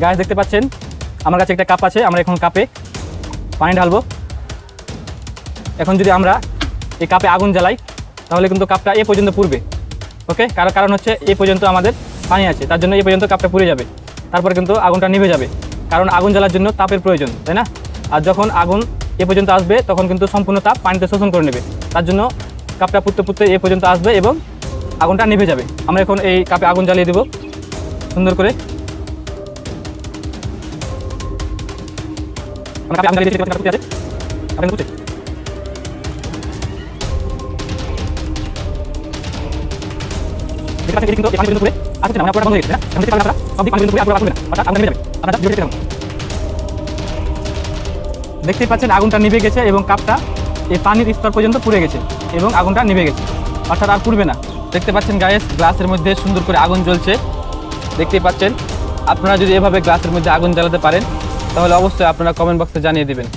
Guys দেখতে পাচ্ছেন আমার কাছে একটা কাপ আছে, আমরা এখন কাপে পানি ঢালবো। এখন যদি আমরা এই কাপে আগুন জ্বালাই তাহলে কিন্তু কাপটা এ পর্যন্ত পুড়বে। ওকে, কারণ হচ্ছে এই পর্যন্ত আমাদের পানি আছে, তার জন্য এই পর্যন্ত কাপটা পুড়ে যাবে, তারপরে কিন্তু আগুনটা নিভে যাবে। কারণ আগুন জ্বালার জন্য তাপের প্রয়োজন, তাই না? আর যখন আগুন এ পর্যন্ত আসবে তখন কিন্তু সম্পূর্ণ তাপ পানিতে শোষণ করে নেবে, তার জন্য কাপটা পুড়তে পুড়তে এ পর্যন্ত আসবে এবং আগুনটা নিভে যাবে। আমরা এখন এই কাপে আগুন জ্বালিয়ে দেবো সুন্দর করে। কাপে আগুন জ্বালিয়ে দিয়েছি, আছে আপনি বুঝছেন। দেখতেই পাচ্ছেন আগুনটা নিভে গেছে এবং কাপটা এই পানির স্তর পর্যন্ত পুড়ে গেছে এবং আগুনটা নিভে গেছে, অর্থাৎ আর পুড়বে না। দেখতে পাচ্ছেন গাইস গ্লাসের মধ্যে সুন্দর করে আগুন জ্বলছে, দেখতেই পাচ্ছেন। আপনারা যদি এভাবে গ্লাসের মধ্যে আগুন জ্বালাতে পারেন তাহলে অবশ্যই আপনারা কমেন্ট বক্সে জানিয়ে দেবেন।